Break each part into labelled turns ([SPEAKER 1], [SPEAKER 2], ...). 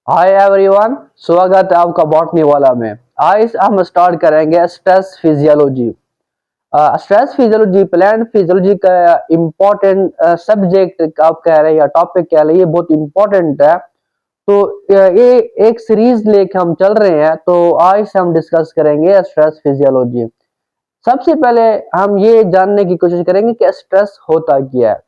[SPEAKER 1] Hi everyone, स्वागत है आपका बॉटनी वाला में। आज हम स्टार्ट करेंगे stress physiology. Stress physiology plant physiology का इम्पोर्टेंट सब्जेक्ट आप कह रहे हैं या टॉपिक कह रहे हैं, ये बहुत इम्पोर्टेंट है। तो ये एक सीरीज लेके हम चल रहे हैं, तो आज से हम डिस्कस करेंगे स्ट्रेस फिजियोलॉजी। सबसे पहले हम ये जानने की कोशिश करेंगे कि स्ट्रेस होता क्या है।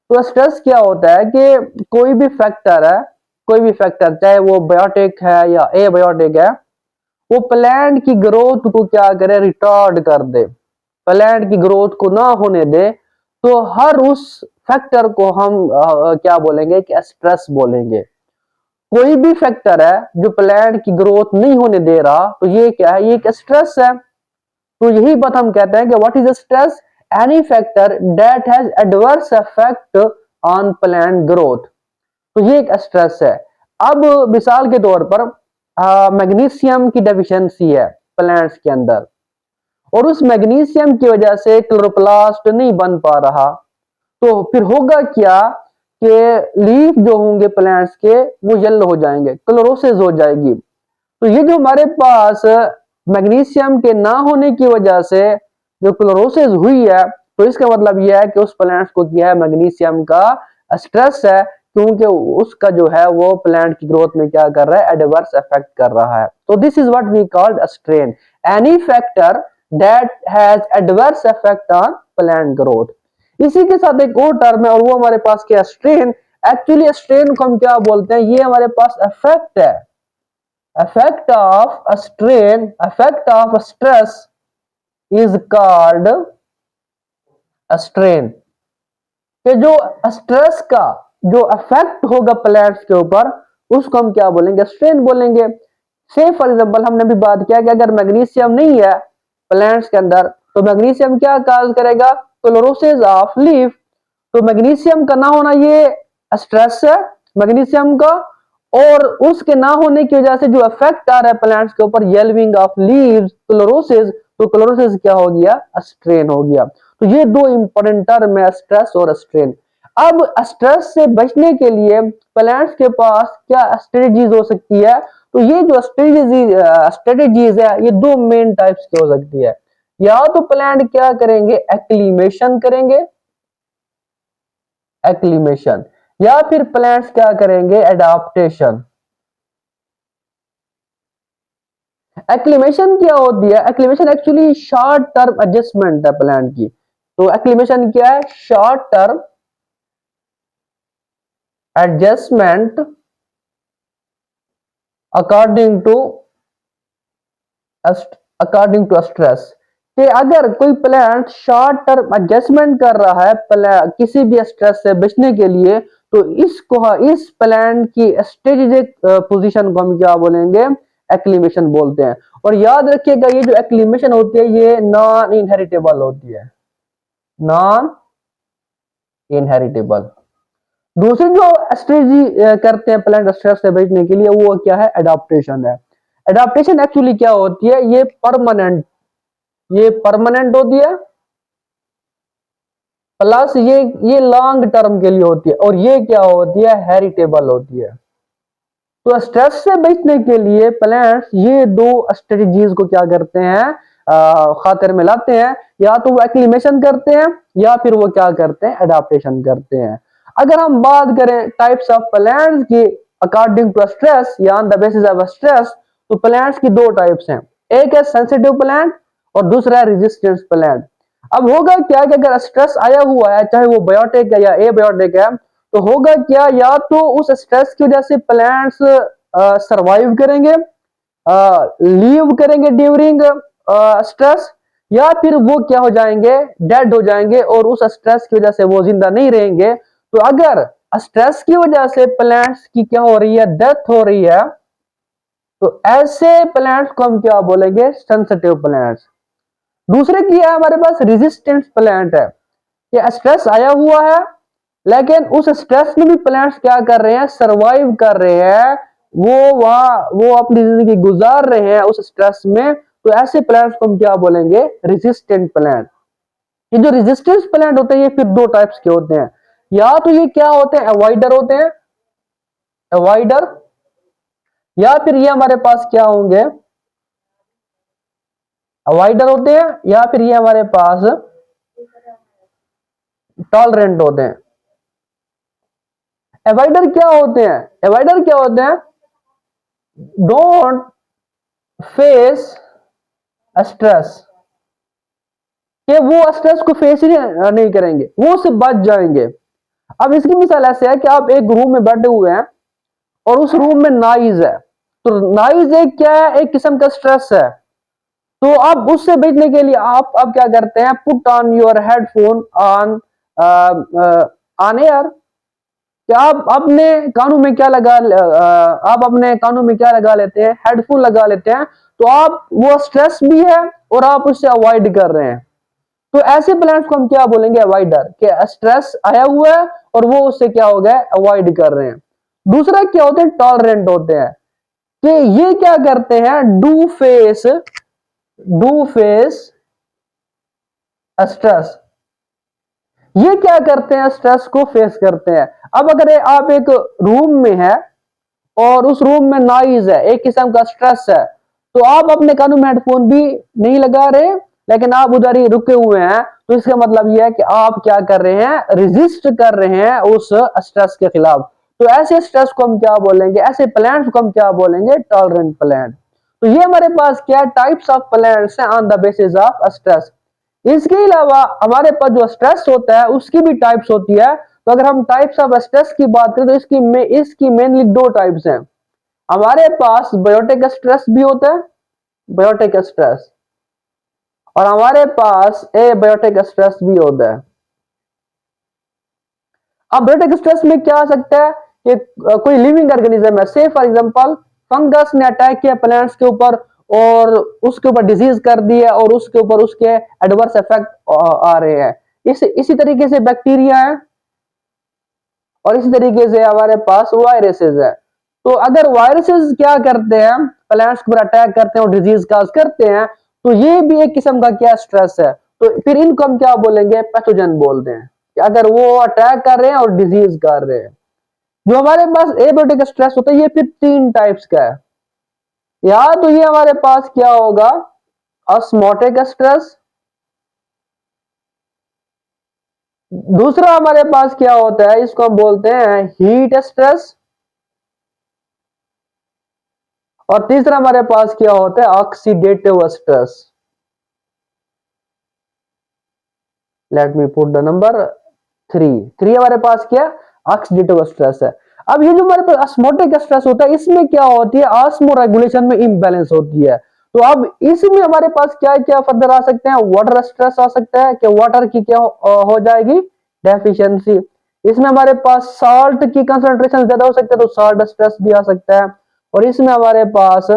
[SPEAKER 1] तो स्ट्रेस क्या होता है कि कोई भी फैक्टर है, कोई भी फैक्टर चाहे वो बायोटिक है या एबायोटिक है, वो प्लांट की ग्रोथ को क्या करे, रिटार्ड कर दे, प्लांट की ग्रोथ को ना होने दे। तो हर उस फैक्टर को हम क्या बोलेंगे कि स्ट्रेस बोलेंगे। कोई भी फैक्टर है जो प्लांट की ग्रोथ नहीं होने दे रहा, तो ये क्या है, ये एक स्ट्रेस है। तो यही बात हम कहते हैं कि what is stress, any factor that has adverse effect on plant growth. तो ये एक स्ट्रेस है। अब मिसाल के तौर पर मैग्नीशियम की डेफिशिएंसी है प्लांट्स के अंदर, और उस मैग्नीशियम की वजह से क्लोरोप्लास्ट नहीं बन पा रहा। तो फिर होगा क्या कि लीफ जो होंगे प्लांट्स के वो येलो हो जाएंगे, क्लोरोसिस हो जाएगी। तो ये जो हमारे पास मैग्नीशियम के ना होने की वजह से जो क्लोरोसिस हुई है, तो इसका मतलब यह है कि उस प्लांट को क्या है, मैग्नीशियम का स्ट्रेस है, क्योंकि उसका जो है वो प्लांट की ग्रोथ में क्या कर रहा है, एडवर्स इफेक्ट कर रहा है। तो this is what we called strain, any factor that has adverse effect on plant growth. इसी के साथ एक और टर्म है, और वो हमारे पास क्या, स्ट्रेन। एक्चुअली स्ट्रेन को हम क्या बोलते हैं, ये हमारे पास इफेक्ट है, effect of a strain, effect of a stress is called a strain। कि जो स्ट्रेस का जो इफेक्ट होगा प्लेट्स के ऊपर, उसको हम क्या बोलेंगे, स्ट्रेन बोलेंगे। से फॉर एग्जांपल हमने भी बात किया कि अगर मैग्नीशियम नहीं है प्लांट्स के अंदर, तो मैग्नीशियम क्या काज करेगा, क्लोरोसिस ऑफ लीफ। तो मैग्नीशियम का ना होना ये स्ट्रेस है मैग्नीशियम का, और उसके ना होने की वजह से जो इफेक्ट आ रहा है प्लांट्स के ऊपर, येलोविंग ऑफ लीव्स, क्लोरोसिस। तो क्लोरोसिस क्या हो गया, स्ट्रेन हो गया। तो ये दो इंपॉर्टेंट टर्म है, स्ट्रेस और स्ट्रेन। अब स्ट्रेस से बचने के लिए प्लांट्स के पास क्या स्ट्रेटजीज हो सकती है, तो ये जो स्ट्रेटजीज है, ये दो मेन टाइप्स की हो सकती है। या तो प्लांट क्या करेंगे, एक्लीमेशन करेंगे, एक्लीमेशन, या फिर प्लांट्स क्या करेंगे, एडाप्टेशन। एक्लीमेशन क्या होती है, acclimation actually short term adjustment है प्लांट की। तो एक्लीमेशन क्या है, short term adjustment according to stress. कि अगर कोई प्लांट शॉर्ट टर्म एडजस्टमेंट कर रहा है किसी भी स्ट्रेस से बचने के लिए, तो इस प्लांट की स्ट्रेटेजिक पोजीशन को हम क्या बोलेंगे, एक्लीमेशन बोलते हैं। और याद रखिएगा, ये जो एक्लीमेशन होती है ये नॉन इनहेरिटेबल होती है, नॉन इनहेरिटेबल। दूसरी जो स्ट्रेटजी करते हैं प्लांट स्ट्रेस से बचने के लिए, वो क्या है, एडाप्टेशन है। एडाप्टेशन एक्चुअली क्या होती है, ये परमानेंट होती है, प्लस ये लॉन्ग टर्म के लिए होती है, और ये क्या होती है, हेरिटेबल होती है। तो स्ट्रेस से बचने के लिए प्लांट्स ये दो स्ट्रेटजीज को क्या करते हैं, खातिर में लाते हैं। या तो वो एक्लीमेशन करते हैं, या फिर वो क्या करते हैं, एडाप्टेशन करते हैं। अगर हम बात करें टाइप्स ऑफ प्लांट्स की अकॉर्डिंग टू स्ट्रेस या on the basis of stress, तो प्लांट्स की दो टाइप्स हैं, एक है सेंसिटिव प्लांट और दूसरा है रेजिस्टेंस प्लांट। अब होगा क्या कि अगर स्ट्रेस आया हुआ है, चाहे वो बायोटिक है या एबायोटिक है, तो होगा क्या, या तो उस स्ट्रेस की वजह से प्लांट्स सरवाइव करेंगे, लीव करेंगे ड्यूरिंग स्ट्रेस, या फिर वो क्या हो जाएंगे, डेड हो जाएंगे, और उस स्ट्रेस की वजह से वो जिंदा नहीं रहेंगे। तो अगर स्ट्रेस की वजह से प्लांट्स की क्या हो रही है, डेथ हो रही है, तो ऐसे प्लांट्स को हम क्या बोलेंगे, सेंसिटिव प्लांट्स। दूसरे की है हमारे पास रेजिस्टेंस प्लांट है, ये स्ट्रेस आया हुआ है, लेकिन उस स्ट्रेस में भी प्लांट्स क्या कर रहे हैं, सरवाइव कर रहे हैं, वो अपनी जिंदगी गुजार रहे हैं उस स्ट्रेस में। तो ऐसे प्लांट्स को हम क्या बोलेंगे, रेजिस्टेंट प्लांट। ये जो रेजिस्टेंस प्लांट होते हैं, ये फिर दो टाइप्स के होते हैं। या तो ये क्या होते हैं, अवॉइडर होते हैं, अवॉइडर, या फिर ये हमारे पास क्या होंगे, अवॉइडर होते हैं, या फिर ये हमारे पास टॉलरेंट होते हैं। अवॉइडर क्या होते हैं, अवॉइडर क्या होते हैं, डोंट फेस स्ट्रेस, कि वो स्ट्रेस को फेस ही नहीं करेंगे, वो उससे बच जाएंगे। अब इसकी मिसाल ऐसे है कि आप एक रूम में बैठे हुए हैं और उस रूम में नॉइज है, तो नॉइज एक क्या है, एक किस्म का स्ट्रेस है। तो अब उससे बचने के लिए आप अब क्या करते हैं, put on your headphone on on air, कि आप अपने कानों में क्या लगा, आप अपने कानों में क्या लगा लेते हैं, हेडफोन लगा लेते हैं, तो आप वो स्ट्रेस भी है और आप उससे अवॉइड कर रहे हैं। तो ऐसे प्लांट्स को हम क्या बोलेंगे, अवॉइडर, कि स्ट्रेस आया हुआ है और वो उससे क्या हो गया, अवॉइड कर रहे हैं। दूसरा क्या होते हैं, टॉलरेंट होते हैं, कि ये क्या करते हैं, डू फेस स्ट्रेस, ये क्या करते हैं, स्ट्रेस को फेस करते हैं। अब अगर आप एक रूम में है और उस रूम में नॉइज है, एक किस्म का स्ट्रेस है, तो आप अपने कानों में हेडफोन भी नहीं लगा रहे, लेकिन आप उधर ही रुके हुए हैं, तो इसका मतलब यह है कि आप क्या कर रहे हैं, रेजिस्ट कर रहे हैं उस स्ट्रेस के खिलाफ। तो ऐसे स्ट्रेस को हम क्या बोलेंगे, ऐसे प्लांट्स को हम क्या बोलेंगे, टॉलरेंट प्लांट। तो ये हमारे पास क्या टाइप्स ऑफ प्लांट्स हैं on the basis of stress. इसके अलावा हमारे पास जो स्ट्रेस होता है उसकी भी टाइप्स होती है। तो अगर हम टाइप्स ऑफ स्ट्रेस की बात करें तो इसकी मेनली दो टाइप्स हैं। हमारे पास बायोटिक स्ट्रेस भी होता है, बायोटिक स्ट्रेस, और हमारे पास एबायोटिक स्ट्रेस भी होता है। अब बायोटिक स्ट्रेस में क्या आ सकता है कि कोई लिविंग ऑर्गेनिज्म है, से फॉर एग्जांपल फंगस ने अटैक किया प्लांट्स के ऊपर और उसके ऊपर डिजीज कर दी है और उसके ऊपर उसके एडवर्स इफेक्ट आ रहे हैं। इसी तरीके से बैक्टीरिया है और इसी तरीके से हमारे पास वायरसेस है। तो अगर वायरसेस क्या करते हैं, प्लांट्स के ऊपर अटैक करते हैं और डिजीज काज करते हैं, तो ये भी एक किस्म का क्या स्ट्रेस है। तो फिर इनको हम क्या बोलेंगे, पैथोजन बोलते हैं, कि अगर वो अटैक कर रहे हैं और डिजीज कर रहे हैं। जो हमारे पास एबायोटिक स्ट्रेस होता है ये फिर तीन टाइप्स का है। या तो ये हमारे पास क्या होगा, ऑस्मोटिक स्ट्रेस, दूसरा हमारे पास क्या होता है, इसको हम बोलते हैं हीट स्ट्रेस, और तीसरा हमारे पास क्या होता है, oxidative stress. Let me put the number three हमारे पास क्या, ऑक्सीडेटिव स्ट्रेस है। अब ये जो हमारे पास ऑस्मोटिक स्ट्रेस होता है इसमें क्या होती है, ऑस्मो रेगुलेशन में इम्बैलेंस होती है। तो अब इसमें हमारे पास क्या क्या फर्दर आ सकते हैं, वाटर स्ट्रेस आ सकता है, कि वाटर की क्या हो जाएगी, डेफिशिएंसी। इसमें हमारे पास साल्ट की कंसंट्रेशन ज्यादा हो सकता है, तो साल्ट स्ट्रेस भी आ सकता है। और इसमें हमारे पास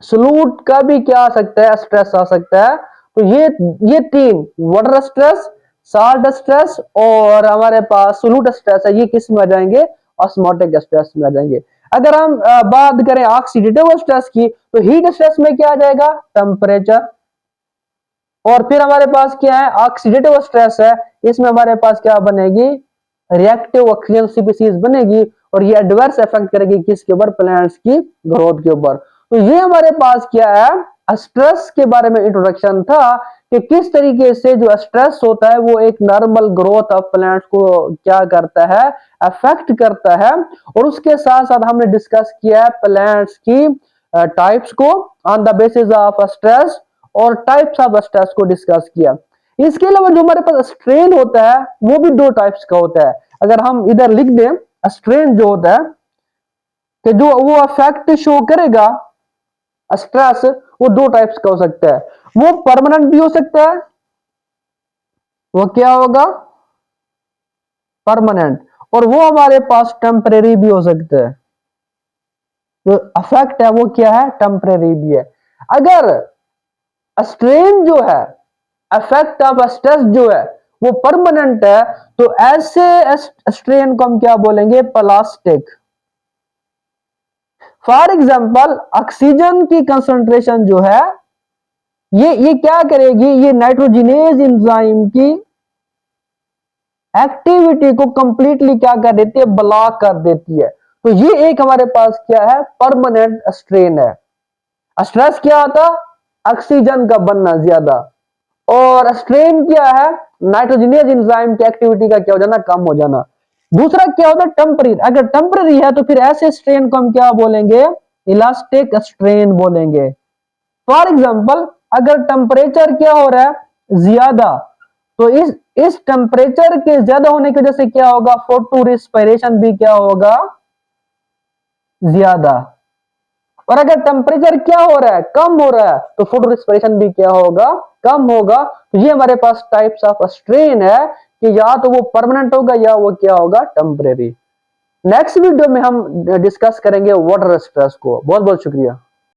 [SPEAKER 1] सलूट का भी क्या आ सकता है, स्ट्रेस आ सकता है। तो ये तीन, वाटर स्ट्रेस, साल्ट स्ट्रेस और हमारे पास सलूट स्ट्रेस है, ये किस में आ जाएंगे, ऑस्मोटिक स्ट्रेस में आ जाएंगे। अगर हम बात करें ऑक्सीडेटिव स्ट्रेस की, तो हीट स्ट्रेस में क्या आ जाएगा, टेम्परेचर। और फिर हमारे पास क्या है, ऑक्सीडेटिव स्ट्रेस है, इसमें हमारे पास क्या बनेगी, रिएक्टिव ऑक्सीजन स्पीसीज बनेगी, और ये एडवर्स इफेक्ट करेगी किसके ऊपर, प्लांट्स की ग्रोथ के ऊपर। तो ये हमारे पास क्या है, स्ट्रेस के बारे में इंट्रोडक्शन था, कि किस तरीके से जो स्ट्रेस होता है वो एक नॉर्मल ग्रोथ ऑफ प्लांट्स को क्या करता है, अफेक्ट करता है। और उसके साथ साथ हमने डिस्कस किया है प्लांट्स की टाइप्स को on the basis of stress, और टाइप्स ऑफ स्ट्रेस को डिस्कस किया। इसके अलावा जो हमारे पास स्ट्रेन होता है वो भी दो टाइप्स का होता है। अगर हम इधर लिख दें, स्ट्रेन जो होता है कि जो वो अफेक्ट शो करेगा, स्ट्रेस वो दो टाइप्स का हो सकता है। वो परमानेंट भी हो सकता है, वो क्या होगा, परमानेंट, और वो हमारे पास टेम्परेरी भी हो सकता है। जो अफेक्ट है वो क्या है, टेम्परेरी भी है। अगर स्ट्रेन जो है, इफेक्ट ऑफ स्ट्रेस जो है वो परमानेंट है, तो ऐसे स्ट्रेन को हम क्या बोलेंगे, प्लास्टिक। फॉर एग्जांपल ऑक्सीजन की कंसंट्रेशन जो है ये क्या करेगी, ये नाइट्रोजिनेज एंजाइम की एक्टिविटी को कंप्लीटली क्या कर देती है, ब्लॉक कर देती है। तो ये एक हमारे पास क्या है, परमानेंट स्ट्रेन है। स्ट्रेस क्या होता, ऑक्सीजन का बनना ज्यादा, और स्ट्रेन क्या है, नाइट्रोजनियस एंजाइम की एक्टिविटी का क्या हो जाना, कम हो जाना। दूसरा क्या होता है, टेम्पररी। अगर टेम्पररी है तो फिर ऐसे स्ट्रेन को हम क्या बोलेंगे, इलास्टिक स्ट्रेन बोलेंगे। फॉर एग्जाम्पल, अगर टेम्परेचर क्या हो रहा है ज्यादा, तो इस टेम्परेचर के ज्यादा होने की वजह से क्या होगा, फोटो रिस्पिरेशन भी क्या होगा, ज्यादा। और अगर टेम्परेचर क्या हो रहा है, कम हो रहा है, तो फोटो रिस्पिरेशन भी क्या होगा, कम होगा। तो ये हमारे पास टाइप्स ऑफ स्ट्रेन है कि या तो वो परमानेंट होगा या वो क्या होगा, टेम्परेरी। नेक्स्ट वीडियो में हम डिस्कस करेंगे वाटर स्ट्रेस को। बहुत बहुत शुक्रिया।